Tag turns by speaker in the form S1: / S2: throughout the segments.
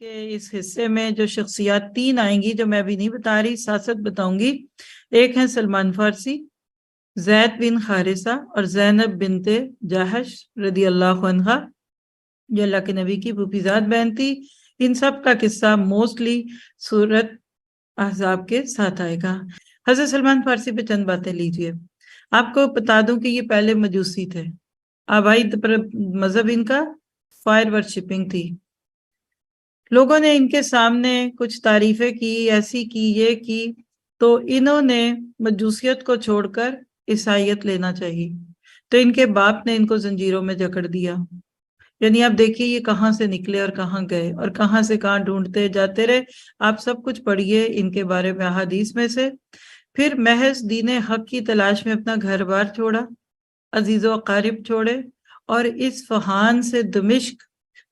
S1: کہ اس حصے میں جو شخصیات 3 آئیں گی جو میں ابھی نہیں بتا رہی، ساتھ ساتھ بتاؤں گی. ایک ہے سلمان فارسی، زید بن حارثہ اور زینب بنت جہش رضی اللہ عنہا، جو اللہ کے نبی کی پھوپھی زاد بہن تھی. ان سب کا قصہ موسٹلی سورت احزاب کے ساتھ آئے گا. حضرت سلمان فارسی پہ چند باتیں لیجئے. آپ کو بتا دوں کہ یہ پہلے مجوسی تھے. آبائی مذہب ان کا فائر ورشپنگ تھی. لوگوں نے ان کے سامنے کچھ تعریفیں کی، ایسی کی، یہ کی، تو انہوں نے مجوسیت کو چھوڑ کر عیسائیت لینا چاہیے. تو ان کے باپ نے ان کو زنجیروں میں جکڑ دیا. یعنی آپ دیکھیے یہ کہاں سے نکلے اور کہاں گئے اور کہاں سے کہاں ڈھونڈتے جاتے رہے. آپ سب کچھ پڑھیے ان کے بارے میں احادیث میں سے. پھر محض دین حق کی تلاش میں اپنا گھر بار چھوڑا، عزیز و اقارب چھوڑے، اور اصفہان سے دمشق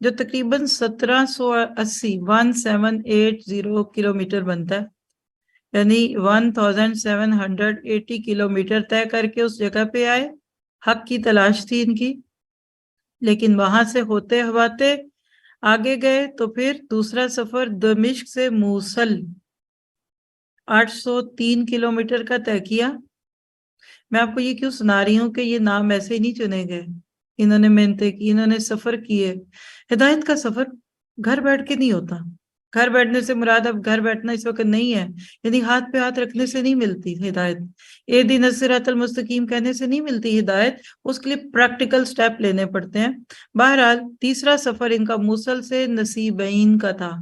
S1: جو تقریباً 1780 کلومیٹر بنتا ہے، یعنی 1780 کلومیٹر طے کر کے اس جگہ پہ آئے. حق کی تلاش تھی ان کی، لیکن وہاں سے ہوتے ہواتے آگے گئے. تو پھر دوسرا سفر دمشق سے موصل 803 کلومیٹر کا طے کیا. میں آپ کو یہ کیوں سنا رہی ہوں کہ یہ نام ایسے ہی نہیں چنے گئے. انہوں نے محنتیں کی، انہوں نے سفر کیے. ہدایت کا سفر گھر بیٹھ کے نہیں ہوتا. گھر بیٹھنے سے مراد اب گھر بیٹھنا اس وقت نہیں ہے، یعنی ہاتھ پہ ہاتھ رکھنے سے نہیں ملتی ہدایت. اہدنا الصراط المستقیم کہنے سے نہیں ملتی ہدایت. اس کے لیے پریکٹیکل سٹیپ لینے پڑتے ہیں. بہرحال تیسرا سفر ان کا موصل سے نصیبین کا تھا،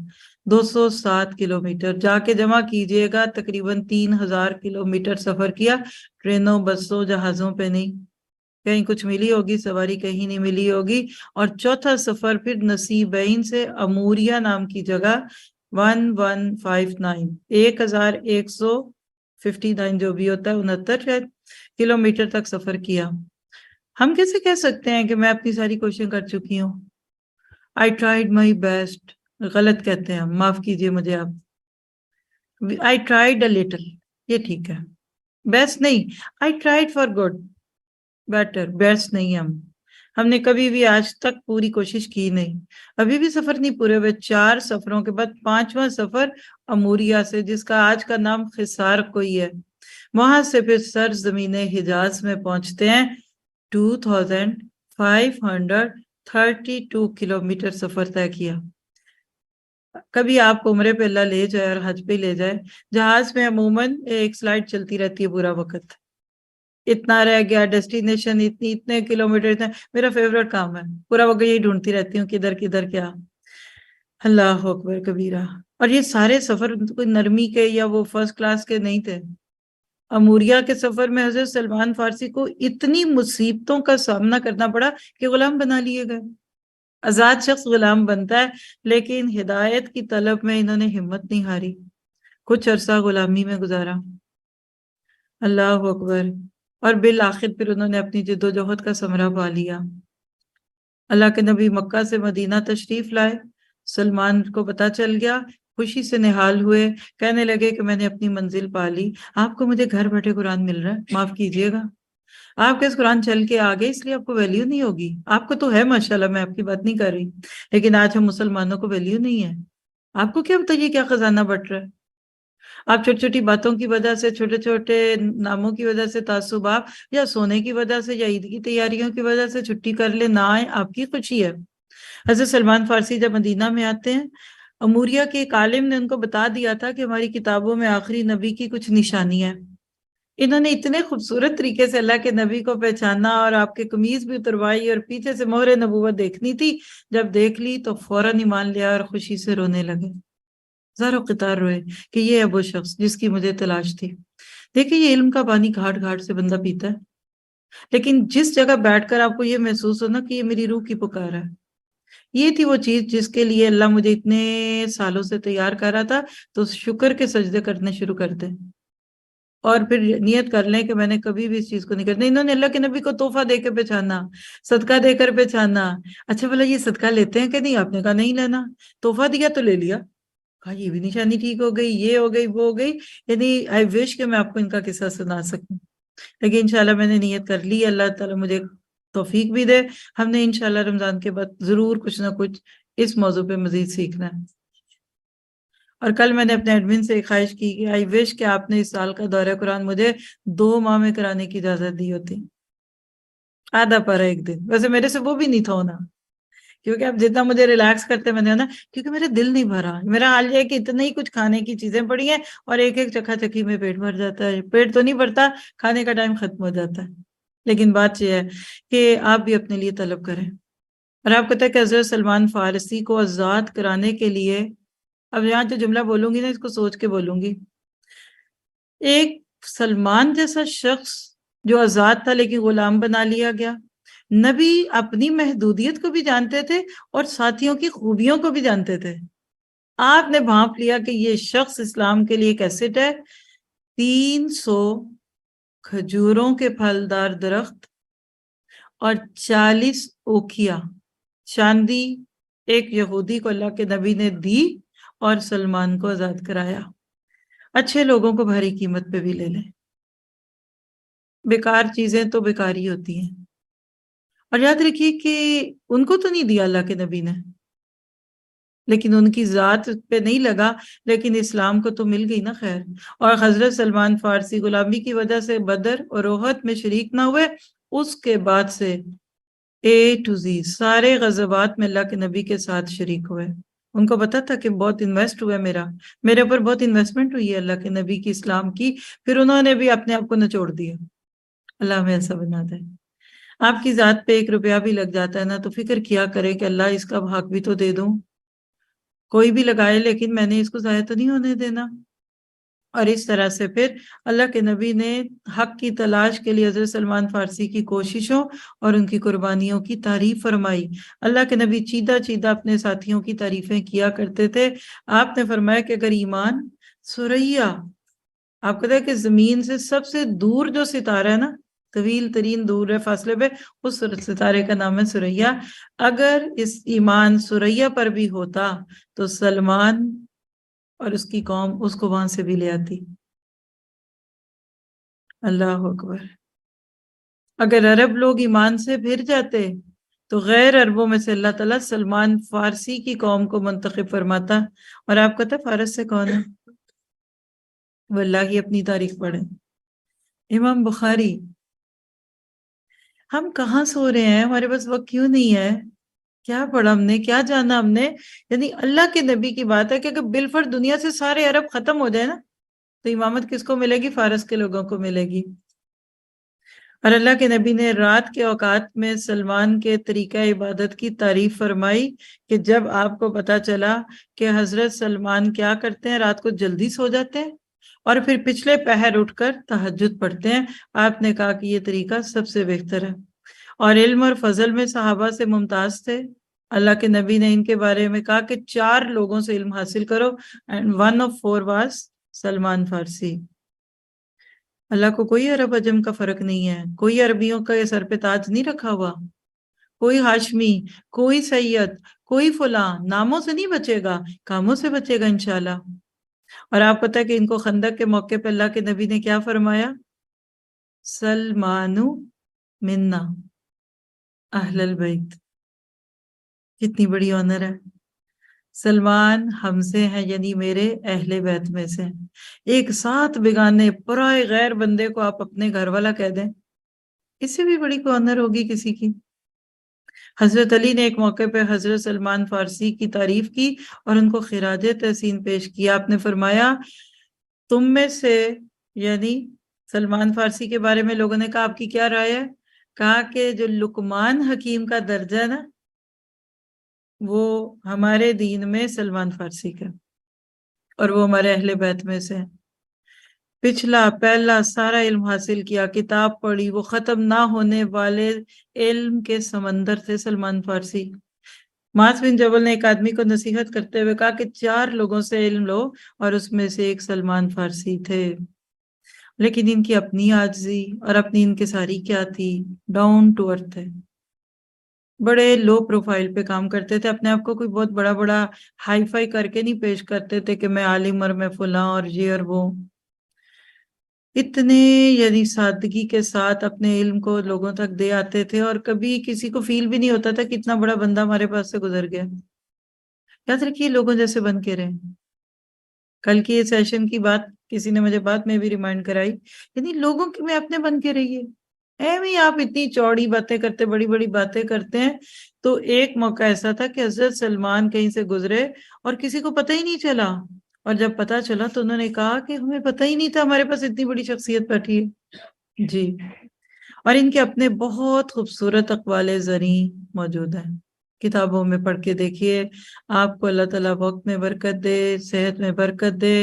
S1: 207 کلومیٹر. جا کے جمع کیجئے گا، تقریباً 3000 کلومیٹر سفر کیا. ٹرینوں، بسوں، جہازوں پہ نہیں. کہیں کچھ ملی ہوگی سواری، کہیں نہیں ملی ہوگی. اور چوتھا سفر پھر نصیبین سے اموریہ نام کی جگہ 1159 جو بھی ہوتا ہے 69 شاید کلومیٹر تک سفر کیا. ہم کیسے کہہ سکتے ہیں کہ میں اپنی ساری کوششیں کر چکی ہوں؟ I tried my best. غلط کہتے ہیں ہم، معاف کیجئے مجھے آپ. I tried a little، یہ ٹھیک ہے. بیسٹ نہیں، I tried for good. Better, best نہیں. ہم نے کبھی بھی آج تک پوری کوشش کی نہیں. ابھی بھی سفر نہیں پورے ہوئے. 4 سفروں کے بعد 5واں سفر اموریہ سے، جس کا آج کا نام خسار کوئی ہے، وہاں سے پھر سرزمین حجاز میں پہنچتے ہیں. 2532 کلومیٹر سفر طے کیا. کبھی آپ کو عمرے پہ اللہ لے جائے اور حج پہ لے جائے، جہاز میں عموماً ایک سلائڈ چلتی رہتی ہے پورا وقت. اتنا رہ گیا ڈیسٹینیشن، اتنے کلومیٹر، اتنا. میرا فیوریٹ کام ہے، پورا وقت یہی ڈھونڈتی رہتی ہوں کدھر کدھر کیا. اللہ اکبر کبیرہ. اور یہ سارے سفر کوئی نرمی کے یا وہ فرسٹ کلاس کے نہیں تھے. اموریہ کے سفر میں حضرت سلمان فارسی کو اتنی مصیبتوں کا سامنا کرنا پڑا کہ غلام بنا لیے گئے. آزاد شخص غلام بنتا ہے، لیکن ہدایت کی طلب میں انہوں نے ہمت نہیں ہاری. کچھ عرصہ غلامی میں گزارا. اللہ اکبر. اور بالآخر پھر انہوں نے اپنی جد و جہد کا ثمرہ پا لیا. اللہ کے نبی مکہ سے مدینہ تشریف لائے. سلمان کو پتہ چل گیا، خوشی سے نہال ہوئے، کہنے لگے کہ میں نے اپنی منزل پا لی. آپ کو مجھے گھر بیٹھے قرآن مل رہا ہے، معاف کیجیے گا. آپ کے اس قرآن چل کے آگے، اس لیے آپ کو ویلیو نہیں ہوگی. آپ کو تو ہے ماشاءاللہ، میں آپ کی بات نہیں کر رہی، لیکن آج ہم مسلمانوں کو ویلیو نہیں ہے. آپ کو کیا بتائیے کیا خزانہ بٹ رہا ہے. آپ چھوٹی چھوٹی باتوں کی وجہ سے، چھوٹے چھوٹے ناموں کی وجہ سے تعصبات، یا سونے کی وجہ سے، یا عید کی تیاریوں کی وجہ سے چھٹی کر لے، نہ آئے، آپ کی خوشی ہے. حضرت سلمان فارسی جب مدینہ میں آتے ہیں، اموریہ کے ایک عالم نے ان کو بتا دیا تھا کہ ہماری کتابوں میں آخری نبی کی کچھ نشانیاں ہیں. انہوں نے اتنے خوبصورت طریقے سے اللہ کے نبی کو پہچانا، اور آپ کے قمیض بھی اتروائی اور پیچھے سے مہر نبوت دیکھنی تھی. جب دیکھ لی تو فوراً ایمان لیا اور خوشی سے رونے لگے. زارو قطار روئے کہ یہ ہے وہ شخص جس کی مجھے تلاش تھی. دیکھیں یہ علم کا پانی گھاٹ گھاٹ سے بندہ پیتا ہے، لیکن جس جگہ بیٹھ کر آپ کو یہ محسوس ہونا کہ یہ میری روح کی پکار ہے. یہ تھی وہ چیز جس کے لیے اللہ مجھے اتنے سالوں سے تیار کر رہا تھا. تو شکر کے سجدے کرنے شروع کر دیں، اور پھر نیت کر لیں کہ میں نے کبھی بھی اس چیز کو نہیں کرنا. انہوں نے اللہ کے نبی کو تحفہ دے کے پہچانا، صدقہ دے کر پہچانا. اچھا بھلا یہ صدقہ لیتے ہیں کہ نہیں؟ آپ نے کہا نہیں لینا. تحفہ دیا تو لے لیا. کہا یہ بھی نشانی ٹھیک ہو گئی، یہ ہو گئی، وہ ہو گئی. یعنی آئی وش کہ میں آپ کو ان کا قصہ سنا سکوں، لیکن انشاءاللہ میں نے نیت کر لی. اللہ تعالیٰ مجھے توفیق بھی دے. ہم نے انشاءاللہ رمضان کے بعد ضرور کچھ نہ کچھ اس موضوع پہ مزید سیکھنا ہے. اور کل میں نے اپنے ایڈمن سے ایک خواہش کی کہ آئی وش کہ آپ نے اس سال کا دورہ قرآن مجھے 2 ماہ میں کرانے کی اجازت دی ہوتی، آدھا پارا ایک دن، ویسے میرے سے وہ بھی نہیں تھا ہونا، کیونکہ اب جتنا مجھے ریلیکس کرتے میں نے نا، کیونکہ میرے دل نہیں بھرا، میرا حال یہ ہے کہ اتنا ہی کچھ کھانے کی چیزیں پڑی ہیں اور ایک ایک چکھا چکی میں پیٹ بھر جاتا ہے، پیٹ تو نہیں بھرتا، کھانے کا ٹائم ختم ہو جاتا ہے۔ لیکن بات یہ ہے کہ آپ بھی اپنے لیے طلب کریں، اور آپ کہتے ہیں کہ حضرت سلمان فارسی کو آزاد کرانے کے لیے، اب یہاں جو جملہ بولوں گی نا اس کو سوچ کے بولوں گی، ایک سلمان جیسا شخص جو آزاد تھا لیکن غلام بنا لیا گیا، نبی اپنی محدودیت کو بھی جانتے تھے اور ساتھیوں کی خوبیوں کو بھی جانتے تھے، آپ نے بھانپ لیا کہ یہ شخص اسلام کے لیے ایک ایسٹ ہے، 300 کھجوروں کے پھلدار درخت اور 40 اوکھیا چاندی ایک یہودی کو اللہ کے نبی نے دی اور سلمان کو آزاد کرایا۔ اچھے لوگوں کو بھاری قیمت پہ بھی لے لیں، بیکار چیزیں تو بیکار ہی ہوتی ہیں، اور یاد رکھیے کہ ان کو تو نہیں دیا اللہ کے نبی نے، لیکن ان کی ذات پہ نہیں لگا، لیکن اسلام کو تو مل گئی نا خیر۔ اور حضرت سلمان فارسی غلامی کی وجہ سے بدر اور احد میں شریک نہ ہوئے، اس کے بعد سے اے ٹو زی سارے غزوات میں اللہ کے نبی کے ساتھ شریک ہوئے، ان کو پتا تھا کہ بہت انویسٹ ہوا ہے، میرے اوپر بہت انویسٹمنٹ ہوئی ہے اللہ کے نبی کی اسلام کی، پھر انہوں نے بھی اپنے آپ کو نچوڑ دیا۔ اللہ ہمیں ایسا بنا دے۔ آپ کی ذات پہ 1 روپیہ بھی لگ جاتا ہے نا تو فکر کیا کرے کہ اللہ اس کا حق بھی تو دے دوں، کوئی بھی لگائے لیکن میں نے اس کو ضائع تو نہیں ہونے دینا۔ اور اس طرح سے پھر اللہ کے نبی نے حق کی تلاش کے لیے حضرت سلمان فارسی کی کوششوں اور ان کی قربانیوں کی تعریف فرمائی۔ اللہ کے نبی چیدہ چیدہ اپنے ساتھیوں کی تعریفیں کیا کرتے تھے۔ آپ نے فرمایا کہ اگر ایمان سریا، آپ کہتے ہیں کہ زمین سے سب سے دور جو ستارہ ہے نا، طویل ترین دور ہے فاصلے پہ، اس ستارے کا نام ہے سریا، اگر اس ایمان سریا پر بھی ہوتا تو سلمان اور اس کی قوم اس کو وہاں سے بھی لے آتی۔ اللہ اکبر۔ اگر عرب لوگ ایمان سے پھر جاتے تو غیر عربوں میں سے اللہ تعالیٰ سلمان فارسی کی قوم کو منتخب فرماتا، اور آپ کہتے ہیں فارس سے کون ہے؟ واللہ ہی اپنی تاریخ پڑھیں، امام بخاری۔ ہم کہاں سو رہے ہیں؟ ہمارے پاس وقت کیوں نہیں ہے؟ کیا پڑھا ہم نے، کیا جانا ہم نے؟ یعنی اللہ کے نبی کی بات ہے کہ اگر بالفرد دنیا سے سارے عرب ختم ہو جائے نا تو امامت کس کو ملے گی؟ فارس کے لوگوں کو ملے گی۔ اور اللہ کے نبی نے رات کے اوقات میں سلمان کے طریقہ عبادت کی تعریف فرمائی کہ جب آپ کو پتا چلا کہ حضرت سلمان کیا کرتے ہیں، رات کو جلدی سو جاتے ہیں اور پھر پچھلے پہر اٹھ کر تہجد پڑھتے ہیں، آپ نے کہا کہ یہ طریقہ سب سے بہتر ہے، اور علم اور فضل میں صحابہ سے ممتاز تھے۔ اللہ کے نبی نے ان کے بارے میں کہا کہ 4 لوگوں سے علم حاصل کرو، and one of 4 was Salman فارسی۔ اللہ کو کوئی عرب عجم کا فرق نہیں ہے، کوئی عربیوں کا سر پہ تاج نہیں رکھا ہوا، کوئی ہاشمی، کوئی سید، کوئی فلاں، ناموں سے نہیں بچے گا، کاموں سے بچے گا انشاءاللہ۔ اور آپ پتہ ہے کہ ان کو خندق کے موقع پہ اللہ کے نبی نے کیا فرمایا؟ سلمانو منا اہل البیت، کتنی بڑی آنر ہے، سلمان ہم سے ہیں، یعنی میرے اہل بیت میں سے۔ ایک ساتھ بیگانے پرائے غیر بندے کو آپ اپنے گھر والا کہہ دیں، اس سے بھی بڑی کوئی آنر ہوگی کسی کی؟ حضرت علی نے ایک موقع پہ حضرت سلمان فارسی کی تعریف کی اور ان کو خراج تحسین پیش کیا۔ آپ نے فرمایا تم میں سے، یعنی سلمان فارسی کے بارے میں لوگوں نے کہا آپ کی کیا رائے ہے؟ کہا کہ جو لقمان حکیم کا درجہ ہے نا، وہ ہمارے دین میں سلمان فارسی کا، اور وہ ہمارے اہل بیت میں سے۔ پچھلا پہلا سارا علم حاصل کیا، کتاب پڑھی، وہ ختم نہ ہونے والے علم کے سمندر تھے سلمان فارسی۔ معاذ بن جبل نے ایک آدمی کو نصیحت کرتے ہوئے کہا کہ 4 لوگوں سے علم لو، اور اس میں سے ایک سلمان فارسی تھے۔ لیکن ان کی اپنی عاجزی اور اپنی انکساری کیا تھی؟ ڈاؤن ٹو ارتھ تھے، بڑے لو پروفائل پہ کام کرتے تھے، اپنے آپ کو کوئی بہت بڑا بڑا ہائی فائی کر کے نہیں پیش کرتے تھے کہ میں عالم اور میں فلاں اور یہ اور وہ، اتنے یعنی سادگی کے ساتھ اپنے علم کو لوگوں تک دے آتے تھے، اور کبھی کسی کو فیل بھی نہیں ہوتا تھا کہ اتنا بڑا بندہ ہمارے پاس سے گزر گیا۔ یاد رکھیے لوگوں جیسے بن کے رہیں۔ کل کی یہ سیشن کی بات کسی نے مجھے بات میں بھی ریمائنڈ کرائی، یعنی لوگوں کے میں اپنے بن کے رہیے، ایویں آپ اتنی چوڑی باتیں کرتے، بڑی بڑی باتیں کرتے ہیں۔ تو ایک موقع ایسا تھا کہ حضرت سلمان کہیں سے گزرے اور کسی کو پتہ ہی نہیں چلا، اور جب پتہ چلا تو انہوں نے کہا کہ ہمیں پتہ ہی نہیں تھا ہمارے پاس اتنی بڑی شخصیت بیٹھی ہے جی۔ اور ان کے اپنے بہت خوبصورت اقوال زریں موجود ہیں، کتابوں میں پڑھ کے دیکھیے، آپ کو اللہ تعالیٰ وقت میں برکت دے، صحت میں برکت دے،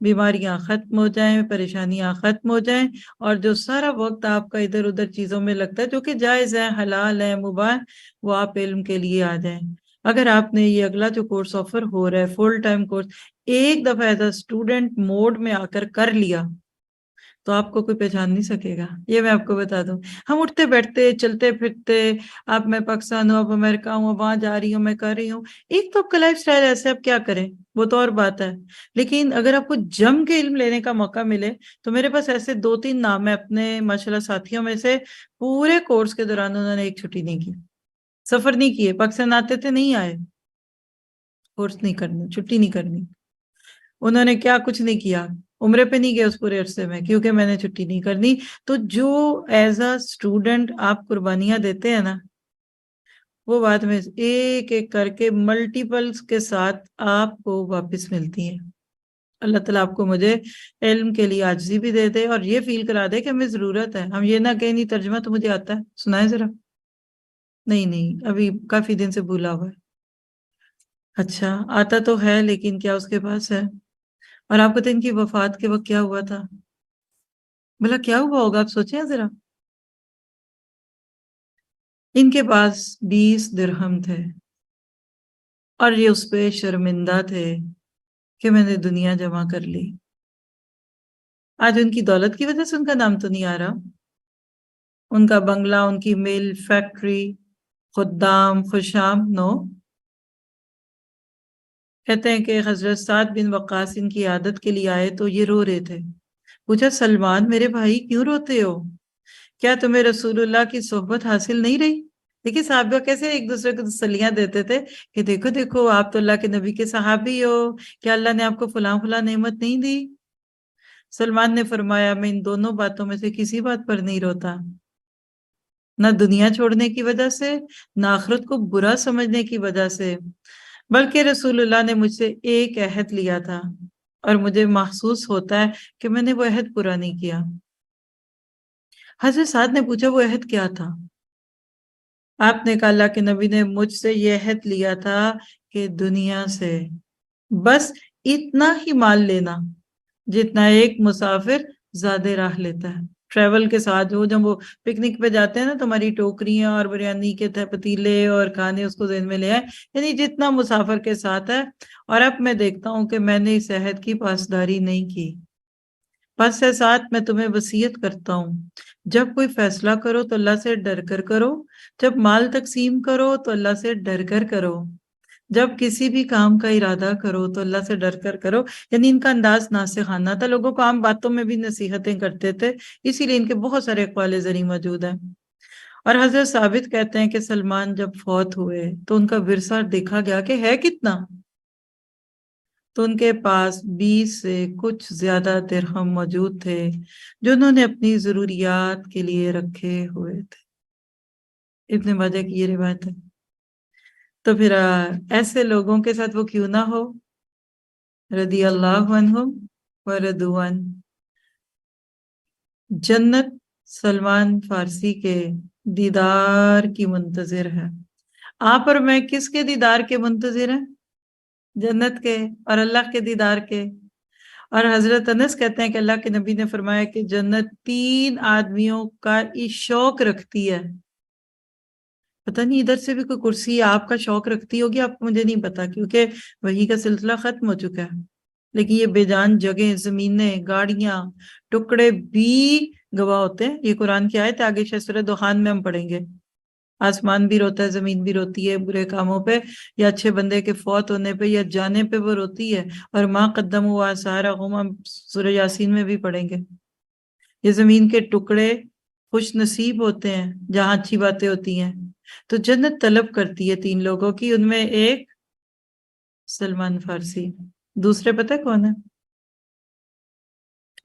S1: بیماریاں ختم ہو جائیں، پریشانیاں ختم ہو جائیں، اور جو سارا وقت آپ کا ادھر ادھر چیزوں میں لگتا ہے جو کہ جائز ہے، حلال ہے، مباح، وہ آپ علم کے لیے آ جائیں۔ اگر آپ نے یہ اگلا جو کورس آفر ہو رہا ہے فل ٹائم کورس، ایک دفعہ ایز اے اسٹوڈنٹ موڈ میں آ کر لیا تو آپ کو کوئی پہچان نہیں سکے گا، یہ میں آپ کو بتا دوں۔ ہم اٹھتے بیٹھتے چلتے پھرتے، اب میں پاکستان ہوں، اب امریکہ ہوں، اب وہاں جا رہی ہوں، میں کر رہی ہوں، ایک تو آپ کا لائف سٹائل ایسے، اب کیا کریں، وہ تو اور بات ہے۔ لیکن اگر آپ کو جم کے علم لینے کا موقع ملے تو میرے پاس ایسے 2-3 نام ہے اپنے ماشاءاللہ ساتھیوں میں سے، پورے کورس کے دوران انہوں نے ایک چھٹی نہیں کی، سفر نہیں کیے، پاکستان آتے تھے نہیں آئے، کورس نہیں کرنی، چھٹی نہیں کرنی، انہوں نے کیا کچھ نہیں کیا، عمرے پہ نہیں گئے اس پورے عرصے میں، کیونکہ میں نے چھٹی نہیں کرنی۔ تو جو ایز اے اسٹوڈنٹ آپ قربانیاں دیتے ہیں نا، وہ بعد میں ایک ایک کر کے ملٹیپلز کے ساتھ آپ کو واپس ملتی ہیں۔ اللہ تعالیٰ آپ کو مجھے علم کے لیے عاجزی بھی دے دے اور یہ فیل کرا دے کہ ہمیں ضرورت ہے، ہم یہ نہ کہیں نہیں ترجمہ تو مجھے آتا ہے، سنائیں ذرا۔ نہیں ابھی کافی دن سے بھولا ہوا ہے۔ اچھا آتا تو ہے لیکن کیا اس کے پاس ہے؟ اور آپ کو تو ان کی وفات کے وقت کیا ہوا تھا؟ بھلا کیا ہوا ہوگا، آپ سوچیں ذرا۔ ان کے پاس 20 درہم تھے اور یہ اس پہ شرمندہ تھے کہ میں نے دنیا جمع کر لی۔ آج ان کی دولت کی وجہ سے ان کا نام تو نہیں آ رہا، ان کا بنگلہ، ان کی مل، فیکٹری، خدام، خوشام، نو۔ کہتے ہیں کہ حضرت سعد بن وقاص ان کی عادت کے لیے آئے تو یہ رو رہے تھے۔ پوچھا سلمان میرے بھائی کیوں روتے ہو؟ کیا تمہیں رسول اللہ کی صحبت حاصل نہیں رہی؟ دیکھیے صحابہ کیسے ایک دوسرے کو تسلیاں دیتے تھے کہ دیکھو دیکھو آپ تو اللہ کے نبی کے صحابی ہو، کیا اللہ نے آپ کو فلاں فلاں نعمت نہیں دی؟ سلمان نے فرمایا میں ان دونوں باتوں میں سے کسی بات پر نہیں روتا، نہ دنیا چھوڑنے کی وجہ سے، نہ آخرت کو برا سمجھنے کی وجہ سے، بلکہ رسول اللہ نے مجھ سے ایک عہد لیا تھا اور مجھے محسوس ہوتا ہے کہ میں نے وہ عہد پورا نہیں کیا۔ حضرت سعد نے پوچھا وہ عہد کیا تھا؟ آپ نے کہا اللہ کے نبی نے مجھ سے یہ عہد لیا تھا کہ دنیا سے بس اتنا ہی مال لینا جتنا ایک مسافر زیادہ راہ لیتا ہے۔ ٹریول کے ساتھ جب وہ پکنک پہ جاتے ہیں نا تو ہماری ٹوکریاں اور بریانی کے پتیلے اور کھانے اس کو ذہن میں لے آئے، یعنی جتنا مسافر کے ساتھ ہے۔ اور اب میں دیکھتا ہوں کہ میں نے اس عہد کی پاسداری نہیں کی، پس سے ساتھ میں تمہیں وصیت کرتا ہوں جب کوئی فیصلہ کرو تو اللہ سے ڈر کر کرو، جب مال تقسیم کرو تو اللہ سے ڈر کر کرو، جب کسی بھی کام کا ارادہ کرو تو اللہ سے ڈر کر کرو۔ یعنی ان کا انداز ناصحانہ تھا، لوگوں کو عام باتوں میں بھی نصیحتیں کرتے تھے، اسی لیے ان کے بہت سارے اقوال زریں موجود ہیں۔ اور حضرت ثابت کہتے ہیں کہ سلمان جب فوت ہوئے تو ان کا ورثہ دیکھا گیا کہ ہے کتنا، تو ان کے پاس 20 سے کچھ زیادہ درہم موجود تھے جو انہوں نے اپنی ضروریات کے لیے رکھے ہوئے تھے۔ ابن ماجہ کی یہ روایت ہے۔ تو پھر ایسے لوگوں کے ساتھ وہ کیوں نہ ہو، رضی اللہ عنہم ورضوا عنہ۔ جنت سلمان فارسی کے دیدار کی منتظر ہے۔ آپ اور میں کس کے دیدار کے منتظر ہیں؟ جنت کے اور اللہ کے دیدار کے۔ اور حضرت انس کہتے ہیں کہ اللہ کے نبی نے فرمایا کہ جنت 3 آدمیوں کا شوق رکھتی ہے۔ پتہ نہیں ادھر سے بھی کوئی کرسی آپ کا شوق رکھتی ہوگی، آپ کو مجھے نہیں پتا کیونکہ وحی کا سلسلہ ختم ہو چکا ہے، لیکن یہ بے جان جگہیں، زمینیں، گاڑیاں، ٹکڑے بھی گواہ ہوتے ہیں۔ یہ قرآن کی آیت ہے، آگے سورہ دخان میں ہم پڑھیں گے۔ آسمان بھی روتا ہے، زمین بھی روتی ہے برے کاموں پہ یا اچھے بندے کے فوت ہونے پہ یا جانے پہ وہ روتی ہے۔ اور ما قدموا آثارہم ہم سورہ یاسین میں بھی پڑھیں گے۔ یہ زمین کے ٹکڑے خوش نصیب ہوتے ہیں جہاں اچھی باتیں ہوتی ہیں۔ تو جنت طلب کرتی ہے 3 لوگوں کی، ان میں ایک سلمان فارسی، دوسرے پتہ کون ہے؟